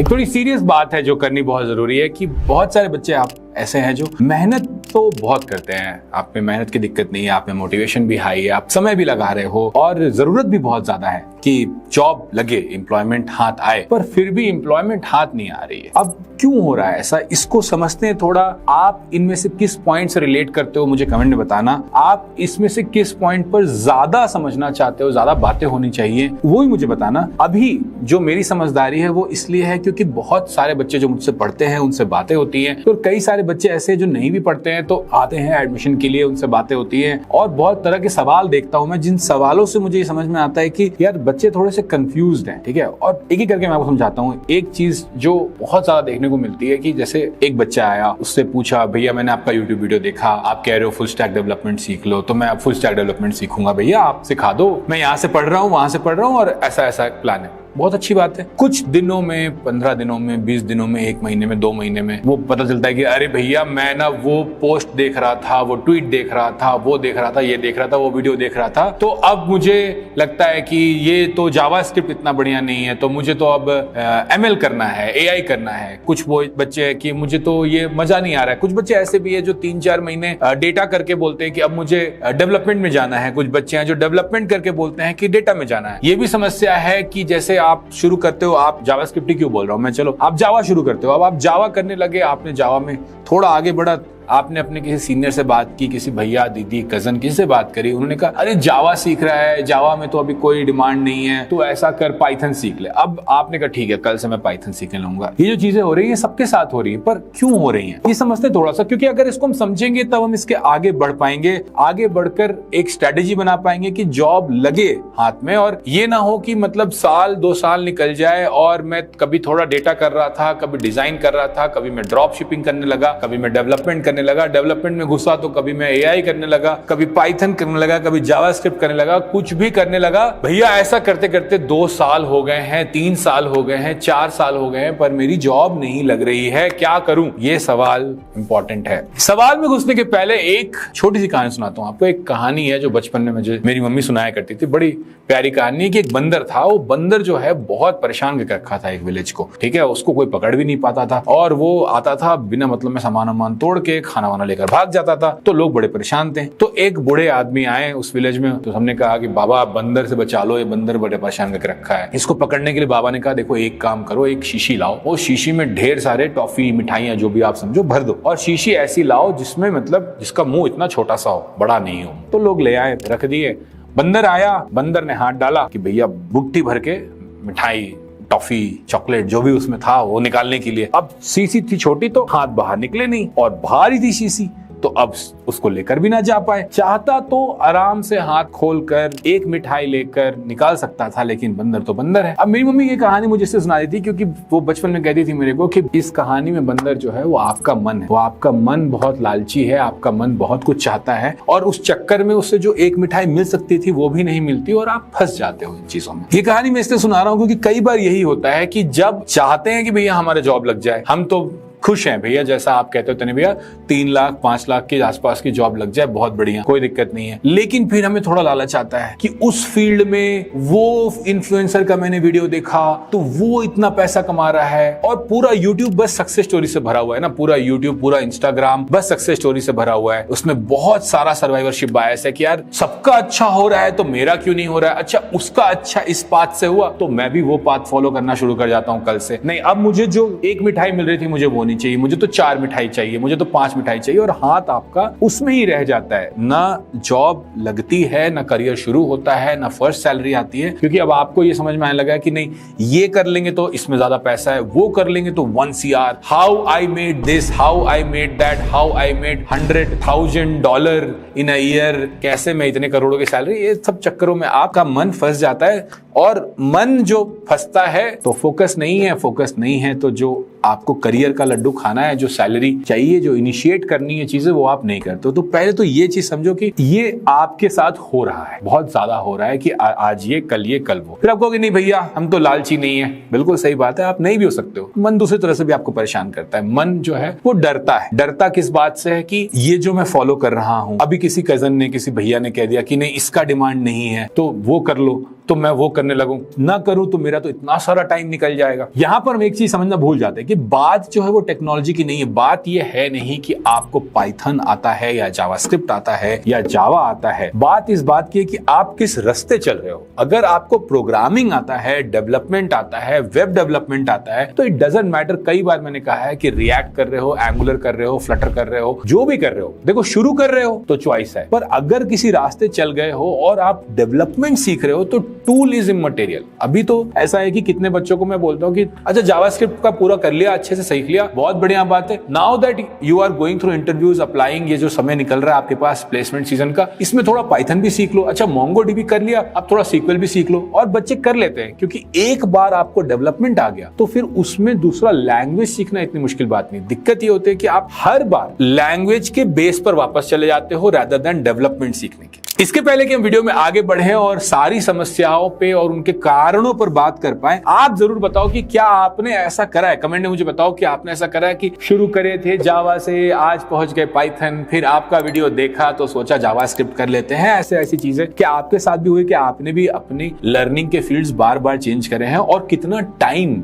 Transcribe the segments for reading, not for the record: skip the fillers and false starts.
एक थोड़ी सीरियस बात है जो करनी बहुत जरूरी है कि बहुत सारे बच्चे आप ऐसे हैं जो मेहनत तो बहुत करते हैं, आप में मेहनत की दिक्कत नहीं है, आप में मोटिवेशन भी हाई है, आप समय भी लगा रहे हो और जरूरत भी बहुत ज्यादा है कि जॉब लगे, एम्प्लॉयमेंट हाथ आए, पर फिर भी एम्प्लॉयमेंट हाथ नहीं आ रही है। अब क्यों हो रहा है ऐसा, इसको समझते हैं थोड़ा। आप इनमें से किस पॉइंट से रिलेट करते हो मुझे कमेंट में बताना। आप इसमें से किस पॉइंट पर ज्यादा समझना चाहते हो, ज्यादा बातें होनी चाहिए, वो ही मुझे बताना। अभी जो मेरी समझदारी है वो इसलिए है क्योंकि बहुत सारे बच्चे जो मुझसे पढ़ते हैं उनसे बातें होती हैं, तो कई सारे बच्चे ऐसे जो नहीं भी पढ़ते हैं तो आते हैं एडमिशन के लिए, उनसे बातें होती हैं और बहुत तरह के सवाल देखता हूं मैं, जिन सवालों से मुझे ये समझ में आता है कि यार बच्चे थोड़े से कंफ्यूज्ड हैं। ठीक है, और एक ही करके मैं आपको समझाता हूँ। एक चीज जो बहुत ज्यादा देखने को मिलती है कि जैसे एक बच्चा आया, उससे पूछा भैया मैंने आपका यूट्यूब वीडियो देखा, आप कह रहे हो फुल स्टैक डेवलपमेंट सीख लो, तो मैं अब फुल स्टैक डेवलपमेंट सीखूंगा, भैया आप सिखा दो, मैं यहाँ से पढ़ रहा हूँ वहां से पढ़ रहा हूँ और ऐसा ऐसा प्लान है। बहुत अच्छी बात है। कुछ दिनों में, 15 दिनों में, 20 दिनों में, 1 महीने में, 2 महीने में वो पता चलता है कि अरे भैया मैं ना वो पोस्ट देख रहा था, वो ट्वीट देख रहा था, वो देख रहा था, ये देख रहा था, वो वीडियो देख रहा था, तो अब मुझे लगता है कि ये तो जावास्क्रिप्ट इतना बढ़िया नहीं है, तो मुझे तो अब ML करना है, AI करना है। कुछ वो बच्चे हैं कि मुझे तो ये मजा नहीं आ रहा है। कुछ बच्चे ऐसे भी है जो 3-4 महीने डेटा करके बोलते हैं कि अब मुझे डेवलपमेंट में जाना है। कुछ बच्चे हैं जो डेवलपमेंट करके बोलते हैं कि डेटा में जाना है। ये भी समस्या है कि जैसे आप शुरू करते हो, आप जावास्क्रिप्ट ही क्यों बोल रहा हूं मैं, चलो आप जावा शुरू करते हो, अब आप जावा करने लगे, आपने जावा में थोड़ा आगे बढ़ा, आपने अपने किसी सीनियर से बात की, किसी भैया दीदी कजन किसी से बात करी, उन्होंने कहा अरे जावा सीख रहा है, जावा में तो अभी कोई डिमांड नहीं है, तो ऐसा कर पाइथन सीख ले। अब आपने कहा ठीक है कल से मैं पाइथन सीखने लूंगा। ये जो चीजें हो रही है सबके साथ हो रही है, पर क्यों हो रही है ये समझते थोड़ा सा, क्योंकि अगर इसको हम समझेंगे तब हम इसके आगे बढ़ पाएंगे, आगे बढ़कर एक स्ट्रेटेजी बना पाएंगे कि जॉब लगे हाथ में। और ये ना हो कि मतलब साल 2 साल निकल जाए और मैं कभी थोड़ा डेटा कर रहा था, कभी डिजाइन कर रहा था, कभी मैं ड्रॉप शिपिंग करने लगा, कभी मैं डेवलपमेंट करने लगा, डेवलपमेंट में घुसा तो कभी मैं AI करने लगा, कभी पाइथन करने लगा, कभी जावास्क्रिप्ट करने लगा, कुछ भी करने लगा। भैया ऐसा करते करते 2 साल हो गए हैं, 3 साल हो गए हैं, 4 साल हो गए हैं, पर मेरी जॉब नहीं लग रही है, क्या करूं? ये सवाल इंपॉर्टेंट है। सवाल में घुसने के पहले एक छोटी सी कहानी सुनाता हूं आपको। एक कहानी है जो बचपन में मुझे मेरी मम्मी सुनाया करती थी, बड़ी प्यारी कहानी है कि एक बंदर था। वो बंदर जो है बहुत परेशान करके रखा था एक विलेज को। ठीक है, उसको कोई पकड़ भी नहीं पाता था और वो आता था बिना मतलब में सामान तोड़ के खाना लेकर भाग जाता था, तो लोग बड़े परेशान थे। तो एक बूढ़े आदमी आए उस विलेज में, तो हमने कहा कि बाबा बंदर से बचा लो, ये बंदर बड़े परेशान करके रखा है। इसको पकड़ने के लिए बाबा ने कहा देखो एक काम करो, एक शीशी लाओ, वो शीशी में ढेर सारे टॉफी मिठाइयां जो भी आप समझो भर दो, और शीशी ऐसी लाओ जिसमें मतलब जिसका मुंह इतना छोटा सा हो, बड़ा नहीं हो। तो लोग ले आए, रख दिए। बंदर आया, बंदर ने हाथ डाला कि भैया मुट्ठी भर के मिठाई, टॉफी, चॉकलेट जो भी उसमें था वो निकालने के लिए। अब शीशी थी छोटी तो हाथ बाहर निकले नहीं, और भारी थी शीशी तो अब उसको लेकर भी ना जा पाए। चाहता तो आराम से हाथ खोलकर एक मिठाई लेकर निकाल सकता था, लेकिन बंदर तो बंदर है। अब मेरी मम्मी ये कहानी मुझे इससे सुनाई थी क्योंकि वो बचपन में कहती थी मेरे को कि इस कहानी में बंदर जो है वो आपका मन है, वो आपका मन बहुत लालची है, आपका मन बहुत कुछ चाहता है, और उस चक्कर में उससे जो एक मिठाई मिल सकती थी वो भी नहीं मिलती और आप फंस जाते हो इन चीजों में। ये कहानी मैं इसलिए सुना रहा हूँ क्योंकि कई बार यही होता है कि जब चाहते हैं कि भैया हमारे जॉब लग जाए, हम तो खुश हैं भैया, जैसा आप कहते हो तने भैया 3 लाख 5 लाख के आसपास की जॉब लग जाए बहुत बढ़िया, कोई दिक्कत नहीं है। लेकिन फिर हमें थोड़ा लालच आता है कि उस फील्ड में वो इन्फ्लुएंसर का मैंने वीडियो देखा तो वो इतना पैसा कमा रहा है, और पूरा यूट्यूब बस सक्सेस स्टोरी से भरा हुआ है ना, पूरा यूट्यूब पूरा इंस्टाग्राम बस सक्सेस स्टोरी से भरा हुआ है। उसमें बहुत सारा सर्वाइवरशिप बायस है कि यार सबका अच्छा हो रहा है तो मेरा क्यों नहीं हो रहा है, अच्छा उसका अच्छा इस पाथ से हुआ तो मैं भी वो पाथ फॉलो करना शुरू कर जाता हूं कल से। नहीं, अब मुझे जो एक मिठाई मिल रही थी मुझे वो चाहिए, मुझे तो 4 मिठाई चाहिए, मुझे तो 5 मिठाई चाहिए, और हाथ आपका उसमें ही रह जाता है। ना जॉब लगती है, ना करियर शुरू होता है, ना फर्स्ट सैलरी आती है, क्योंकि अब आपको ये समझ में आने लगा है कि नहीं ये कर लेंगे तो इसमें ज्यादा पैसा है, वो कर लेंगे तो 1 CR, how I made this, how I made that, how I made $100,000 in a year, कैसे मैं इतने करोड़ों की सैलरी, ये सब चक्करों में आपका मन फंस जाता है। और मन जो फंसता है तो फोकस नहीं है, फोकस नहीं है तो जो आपको करियर का लड्डू खाना है, जो सैलरी चाहिए, जो इनिशिएट करनी है चीजें, वो आप नहीं करते। तो पहले तो ये चीज समझो कि ये आपके साथ हो रहा है, बहुत ज्यादा हो रहा है कि आज ये कल वो। फिर आप कहोगे नहीं भैया हम तो लालची नहीं है, बिल्कुल सही बात है, आप नहीं भी हो सकते हो। मन दूसरी तरह से भी आपको परेशान करता है। मन जो है वो डरता है। डरता किस बात से है कि ये जो मैं फॉलो कर रहा हूं, अभी किसी कजन ने, किसी भैया ने कह दिया कि नहीं इसका डिमांड नहीं है तो वो कर लो, तो मैं वो करने लगूं, ना करूं तो मेरा तो इतना सारा टाइम निकल जाएगा। यहां पर हम एक चीज समझना भूल जाते हैं कि बात जो है वो टेक्नोलॉजी की नहीं है। बात ये है नहीं कि आपको पाइथन आता है या जावास्क्रिप्ट आता है या जावा आता है। बात इस बात की है कि आप किस रास्ते चल रहे हो। अगर आपको प्रोग्रामिंग आता है, डेवलपमेंट आता है, वेब डेवलपमेंट आता है, तो इट डजंट मैटर। कई बार मैंने कहा है कि रिएक्ट कर रहे हो, एंगुलर कर रहे हो, फ्लटर कर रहे हो, जो भी कर रहे हो, देखो शुरू कर रहे हो तो चॉइस है, पर अगर किसी रास्ते चल गए हो और आप डेवलपमेंट सीख रहे हो तो टूल इज इमटेरियल। अभी तो ऐसा है कि कितने बच्चों को मैं बोलता हूं कि अच्छा जावास्क्रिप्ट का पूरा कर लिया, अच्छे से सीख लिया, बहुत बढ़िया बात है। Now that you are going through interviews, applying, ये जो समय निकल रहा है आपके पास प्लेसमेंट सीजन का, इसमें थोड़ा पाइथन भी सीख लो। अच्छा मोंगोडीबी कर लिया, अब थोड़ा सीक्वल भी सीख लो। और बच्चे कर लेते हैं क्योंकि एक बार आपको डेवलपमेंट आ गया तो फिर उसमें दूसरा लैंग्वेज सीखना इतनी मुश्किल बात नहीं। दिक्कत ये होती है कि आप हर बार लैंग्वेज के बेस पर वापस चले जाते हो रादर देन डेवलपमेंट सीखने के। इसके पहले कि हम वीडियो में आगे बढ़े और सारी समस्याओं पे और उनके कारणों पर बात कर पाए, आप जरूर बताओ कि क्या आपने ऐसा करा है। कमेंट में मुझे बताओ कि आपने ऐसा करा है कि शुरू करे थे जावा से, आज पहुंच गए पाइथन, फिर आपका वीडियो देखा तो सोचा जावास्क्रिप्ट कर लेते हैं। ऐसी चीजें क्या आपके साथ भी हुई कि आपने भी अपनी लर्निंग के फील्ड्स बार बार चेंज करे हैं और कितना टाइम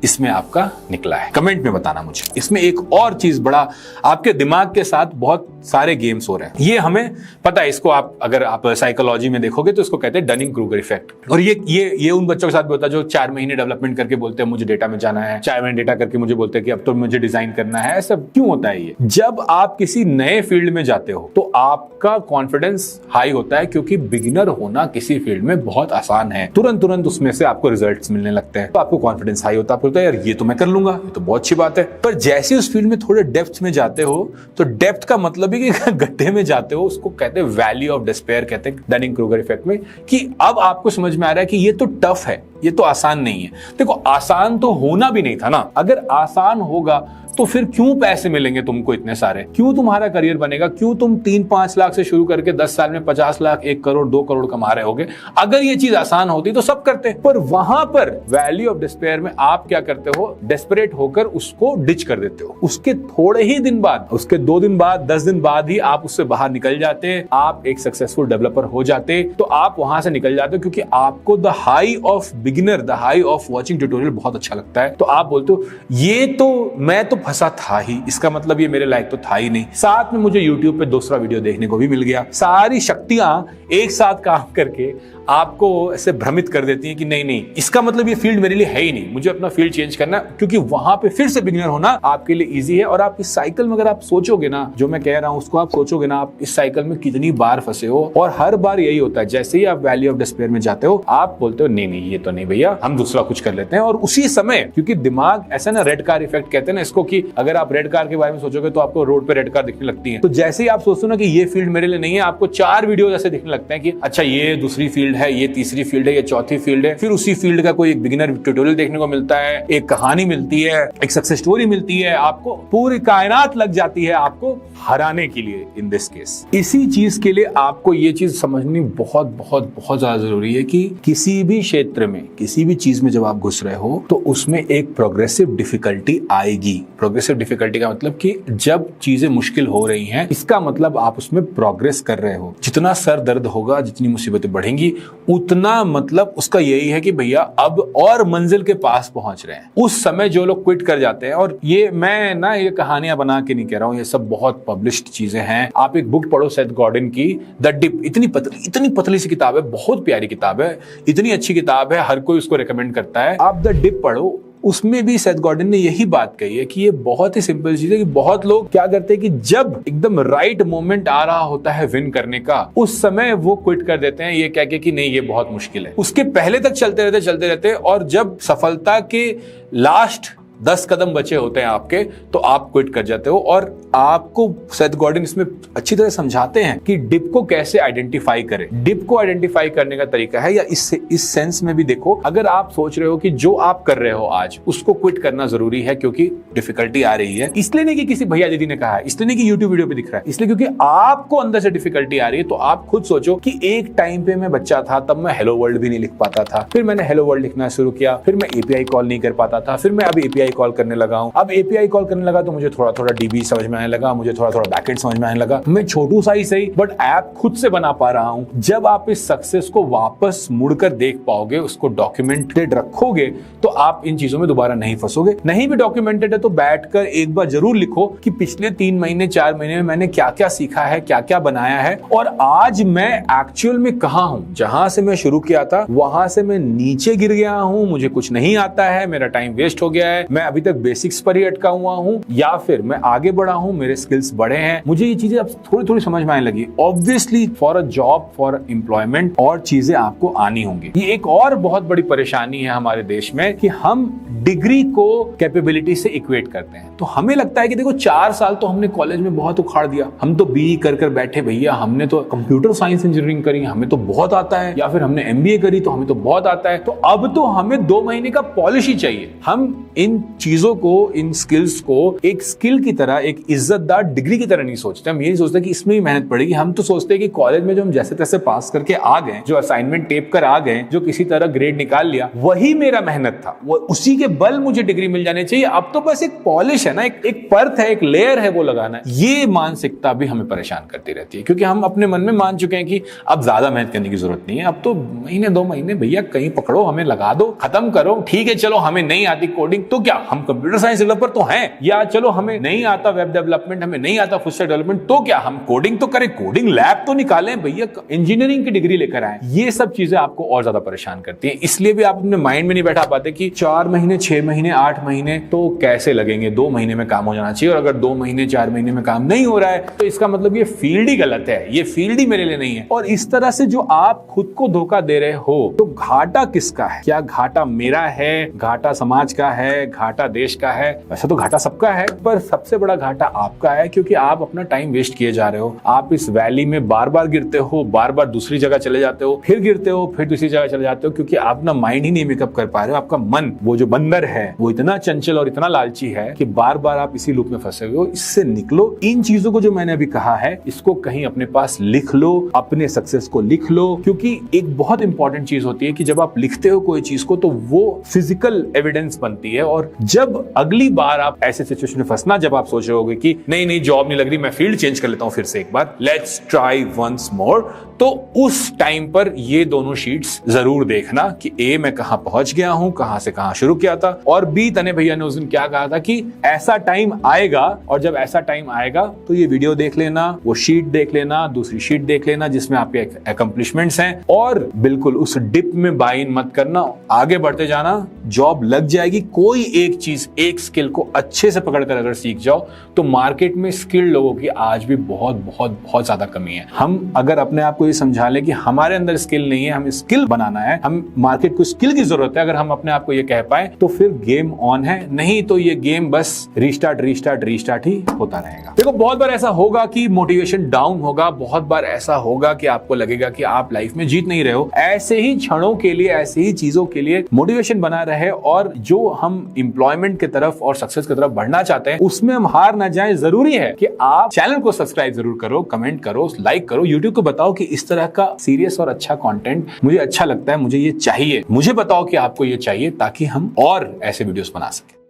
इसमें आपका निकला है, कमेंट में बताना मुझे। इसमें एक और चीज बड़ा आपके दिमाग के साथ बहुत सारे गेम्स हो रहे हैं, ये हमें पता है। इसको आप अगर आप साइकोलॉजी में देखोगे तो इसको कहते हैं डनिंग क्रूगर इफेक्ट। और ये उन बच्चों के साथ भी होता है जो 4 महीने डेवलपमेंट करके बोलते हैं मुझे डेटा में जाना है, 4 महीने डेटा करके मुझे बोलते हैं कि अब तो मुझे डिजाइन करना है। ऐसा क्यों होता है? ये जब आप किसी नए फील्ड में जाते हो तो आपका कॉन्फिडेंस हाई होता है, क्योंकि बिगिनर होना किसी फील्ड में बहुत आसान है। तुरंत उसमें से आपको रिजल्ट्स मिलने लगते हैं, तो आपको कॉन्फिडेंस हाई होता है, यार ये तो मैं कर लूंगा, ये तो बहुत अच्छी बात है। पर जैसे उस फील्ड में थोड़े डेप्थ में जाते हो तो डेप्थ का मतलब ही कि गड्ढे में जाते हो, उसको कहते हैं वैली ऑफ डिस्पेयर, कहते हैं डनिंग क्रूगर इफेक्ट में, कि अब आपको समझ में आ रहा है कि ये तो टफ है, ये तो आसान नहीं है। देखो आसान तो होना भी नहीं था ना। अगर आसान होगा तो फिर क्यों पैसे मिलेंगे तुमको इतने सारे, क्यों तुम्हारा करियर बनेगा, क्यों तुम 3-5 लाख से शुरू करके 10 साल में 50 लाख, 1 करोड़, 2 करोड़ कमा रहे होगे। अगर ये चीज आसान होती तो सब करते। पर वहां पर वैल्यू ऑफ डिस्पेयर में आप क्या करते हो, डेस्परेट होकर उसको डिच कर देते हो। उसके थोड़े ही दिन बाद, उसके 2 दिन बाद, 10 दिन बाद ही आप उससे बाहर निकल जाते, आप एक सक्सेसफुल डेवलपर हो जाते। तो आप वहां से निकल जाते हो क्योंकि आपको the high of beginner, the high of watching tutorial बहुत अच्छा लगता है। तो आप बोलते हो ये तो मैं तो फंसा था ही, इसका मतलब ये मेरे लायक तो था ही नहीं। साथ में मुझे YouTube पे दूसरा वीडियो देखने को भी मिल गया। सारी शक्तियां एक साथ काम करके आपको ऐसे भ्रमित कर देती हैं कि नहीं इसका मतलब ये फील्ड मेरे लिए है ही नहीं, मुझे अपना फील्ड चेंज करना, क्योंकि वहां पे फिर से बिगिनर होना आपके लिए इजी है। और आप इस साइकिल में अगर आप सोचोगे ना, जो मैं कह रहा हूं उसको आप सोचोगे ना, आप इस साइकिल में कितनी बार फंसे हो। और हर बार यही होता है, जैसे ही आप वैल्यू ऑफ डिस्पेयर में जाते हो आप बोलते हो नहीं ये तो नहीं भैया, हम दूसरा कुछ कर लेते हैं। और उसी समय, क्योंकि दिमाग ऐसा ना, रेड कार इफेक्ट कहते हैं ना इसको, कि अगर आप रेड कार के बारे में सोचोगे तो आपको रोड पे रेड कार दिखने लगती है। तो जैसे ही आप सोचते हो ना कि ये फील्ड मेरे लिए नहीं है, आपको 4 वीडियो ऐसे दिखने लगते हैं कि अच्छा ये दूसरी फील्ड है, ये तीसरी फील्ड है, ये चौथी फील्ड है। फिर उसी फील्ड का कोई एक बिगिनर ट्यूटोरियल देखने को मिलता है, एक कहानी मिलती है, एक सक्सेस स्टोरी मिलती है, आपको पूरी कायनात लग जाती है आपको हराने के लिए। इन दिस केस इसी चीज के लिए आपको ये चीज समझनी बहुत बहुत बहुत ज्यादा जरूरी है कि किसी भी क्षेत्र में, किसी भी चीज में जब आप घुस रहे हो तो उसमें एक प्रोग्रेसिव डिफिकल्टी आएगी। प्रोग्रेसिव डिफिकल्टी का मतलब कि जब चीजें मुश्किल हो रही हैं, इसका मतलब आप उसमें प्रोग्रेस कर रहे हो। जितना सर दर्द होगा, जितनी मुसीबतें बढ़ेंगी, उतना मतलब उसका यही है कि भैया अब और मंजिल के पास पहुंच रहे हैं। उस समय जो लोग क्विट कर जाते हैं, और ये मैं ना ये कहानियां बना के नहीं कह रहा हूं, ये सब बहुत पब्लिश्ड चीजें हैं। आप एक बुक पढ़ो सेथ गॉर्डन की, द डिप, इतनी पतली सी किताब है, बहुत प्यारी किताब है, इतनी अच्छी किताब है, हर कोई उसको रिकमेंड करता है। आप द डिप पढ़ो, उसमें भी सेथ गॉर्डन ने यही बात कही है कि ये बहुत ही सिंपल चीज है कि बहुत लोग क्या करते हैं कि जब एकदम राइट मोमेंट आ रहा होता है विन करने का, उस समय वो क्विट कर देते हैं ये कह के कि नहीं ये बहुत मुश्किल है। उसके पहले तक चलते रहते, और जब सफलता के लास्ट 10 कदम बचे होते हैं आपके, तो आप क्विट कर जाते हो। और आपको सेथ गॉर्डन इसमें अच्छी तरह समझाते हैं कि डिप को कैसे आइडेंटिफाई करें। डिप को आइडेंटिफाई करने का तरीका है, या इस सेंस में भी देखो, अगर आप सोच रहे हो कि जो आप कर रहे हो आज उसको क्विट करना जरूरी है क्योंकि डिफिकल्टी आ रही है, इसलिए नहीं कि किसी भैया दीदी ने कहा है, इसलिए नहीं कि यूट्यूब वीडियो पे दिख रहा है, इसलिए क्योंकि आपको अंदर से डिफिकल्टी आ रही है। तो आप खुद सोचो कि एक टाइम पे मैं बच्चा था, तब मैं हेलो वर्ल्ड भी नहीं लिख पाता था, फिर मैंने हेलो वर्ल्ड लिखना शुरू किया, फिर मैं एपीआई कॉल नहीं कर पाता था, फिर मैं अब एपीआई कॉल करने लगा हूं। अब एपीआई कॉल करने लगा तो मुझे थोड़ा थोड़ा डीबी समझ में आने लगा, मुझे थोड़ा थोड़ा बैकएंड समझ में आने लगा। मैं छोटू सा ही सही बट ऐप खुद से बना पा रहा हूं। जब आप इस सक्सेस को वापस मुड़कर देख पाओगे, उसको डॉक्यूमेंटेड रखोगे, तो आप इन चीजों में दोबारा नहीं फंसोगे। नहीं भी डॉक्यूमेंटेड है तो बैठकर एक बार जरूर लिखो कि पिछले 3 महीने 4 महीने में मैंने क्या क्या सीखा है, क्या क्या बनाया है, और आज मैं एक्चुअल में कहां हूं। जहां से मैं शुरू किया था वहां से मैं नीचे गिर गया हूं, मुझे कुछ नहीं आता है, मेरा टाइम वेस्ट हो गया है, मैं अभी तक बेसिक्स पर ही अटका हुआ हूं, या फिर मैं आगे बढ़ा हूं, मेरे स्किल्स बढ़े हैं। मुझे ये चीजें अब थोड़ी थोड़ी समझ में आने लगी। Obviously for a job, for employment और चीजें आपको आनी होंगी। ये एक और बहुत बड़ी परेशानी है हमारे देश में कि हम डिग्री को कैपेबिलिटी से इक्वेट करते हैं। तो हमें लगता है कि देखो 4 साल तो हमने कॉलेज में बहुत उखाड़ दिया, हम तो बीई कर कर बैठे भैया, हमने तो कंप्यूटर साइंस इंजीनियरिंग करी, हमें तो बहुत आता है, या फिर हमने एमबीए करी तो हमें तो बहुत आता है, तो अब तो हमें 2 महीने का पॉलिश ही चाहिए। हम इन चीजों को, इन स्किल्स को एक स्किल की तरह, एक इज्जतदार डिग्री की तरह नहीं सोचते। हम ये नहीं सोचते कि इसमें भी मेहनत पड़ेगी। हम तो सोचते हैं कि कॉलेज में जो हम जैसे तैसे पास करके आ गए, जो असाइनमेंट टेप कर आ गए, जो किसी तरह ग्रेड निकाल लिया, वही मेरा मेहनत था, वो उसी के बल मुझे डिग्री मिल जानी चाहिए। अब तो बस एक पॉलिश है ना, एक परत है, एक लेयर है, वो लगाना है। ये मानसिकता भी हमें परेशान करती रहती है, क्योंकि हम अपने मन में मान चुके हैं कि अब ज्यादा मेहनत करने की जरूरत नहीं है, अब तो महीने 2 महीने भैया कहीं पकड़ो, हमें लगा दो, खत्म करो। ठीक है, चलो हमें नहीं आती कोडिंग तो क्या, हम कंप्यूटर साइंस डेवलपर तो हैं, या चलो हमें नहीं आता वेब डेवलपमेंट, हमें नहीं आता फुल स्टैक डेवलपमेंट तो क्या, हम कोडिंग तो करें, कोडिंग लैब तो निकालें भैया, इंजीनियरिंग की डिग्री लेकर आए। ये सब चीजें आपको और ज्यादा परेशान करती हैं। इसलिए भी आप अपने माइंड में नहीं बैठा पाते कि 4 महीने 6 महीने 8 महीने तो कैसे लगेंगे, 2 महीने में काम हो जाना चाहिए, और अगर 2 महीने 4 महीने में काम नहीं हो रहा है तो इसका मतलब ये फील्ड ही गलत है, ये फील्ड ही मेरे लिए नहीं है। और इस तरह से जो आप खुद को धोखा दे रहे हो, तो घाटा किसका है? क्या घाटा मेरा है, घाटा समाज का है, घाटा देश का है? वैसे तो घाटा सबका है, पर सबसे बड़ा घाटा आपका है, क्योंकि आप अपना टाइम वेस्ट किए जा रहे हो। आप इस वैली में बार बार गिरते हो, बार बार दूसरी जगह चले जाते हो, फिर गिरते हो, फिर दूसरी जगह चले जाते हो, क्योंकि आप ना माइंड ही नहीं मेकअप कर पा रहे हो। आपका मन, वो जो बंदर है, वो इतना चंचल और इतना लालची है कि बार बार आप इसी लूप में फंसे हुए हो। इससे निकलो। इन चीजों को जो मैंने अभी कहा है, इसको कहीं अपने पास लिख लो, अपने सक्सेस को लिख लो, क्योंकि एक बहुत इंपॉर्टेंट चीज होती है कि जब आप लिखते हो कोई चीज को, तो वो फिजिकल एविडेंस बनती है। और जब अगली बार आप ऐसे सिचुएशन में फंसना, जब आप सोच रहे होगे कि नहीं नहीं जॉब नहीं लग रही, मैं फील्ड चेंज कर लेता हूं फिर से एक बार, लेट्स ट्राई वंस मोर, तो उस टाइम पर ये दोनों शीट्स जरूर देखना कि ए मैं कहां पहुंच गया हूं, कहां से कहां शुरू किया था, और बी तने भैया ने उस दिन क्या कहा था कि ऐसा टाइम आएगा, और जब ऐसा टाइम आएगा तो ये वीडियो देख लेना, वो शीट देख लेना, दूसरी शीट देख लेना जिसमें आपके अकम्प्लिशमेंट्स हैं, और बिल्कुल उस डिप में बाय इन मत करना, आगे बढ़ते जाना। जॉब लग जाएगी। कोई एक चीज, एक स्किल को अच्छे से पकड़कर अगर सीख जाओ, तो मार्केट में स्किल्ड लोगों की आज भी बहुत बहुत बहुत ज्यादा कमी है। हम अगर अपने आप को ये समझा लें कि हमारे अंदर स्किल नहीं है, हमें स्किल बनाना है, हम मार्केट को स्किल की जरूरत है, अगर हम अपने आप को ये कह पाए, तो फिर गेम ऑन है। नहीं तो ये गेम बस रीस्टार्ट रीस्टार्ट रीस्टार्ट ही होता रहेगा। देखो, बहुत बार ऐसा होगा कि मोटिवेशन डाउन होगा, बहुत बार ऐसा होगा कि आपको लगेगा कि आप लाइफ में जीत नहीं रहे हो। ऐसे ही क्षणों के लिए, ऐसे ही चीजों के लिए मोटिवेशन बना रहे, और जो हम एम्प्लॉयमेंट की तरफ और सक्सेस की तरफ बढ़ना चाहते हैं, उसमें हम हार ना जाएं। जरूरी है कि आप चैनल को सब्सक्राइब जरूर करो, कमेंट करो, लाइक करो, यूट्यूब को बताओ कि इस तरह का सीरियस और अच्छा कंटेंट मुझे अच्छा लगता है, मुझे ये चाहिए। मुझे बताओ कि आपको ये चाहिए, ताकि हम और ऐसे वीडियोस बना सकें।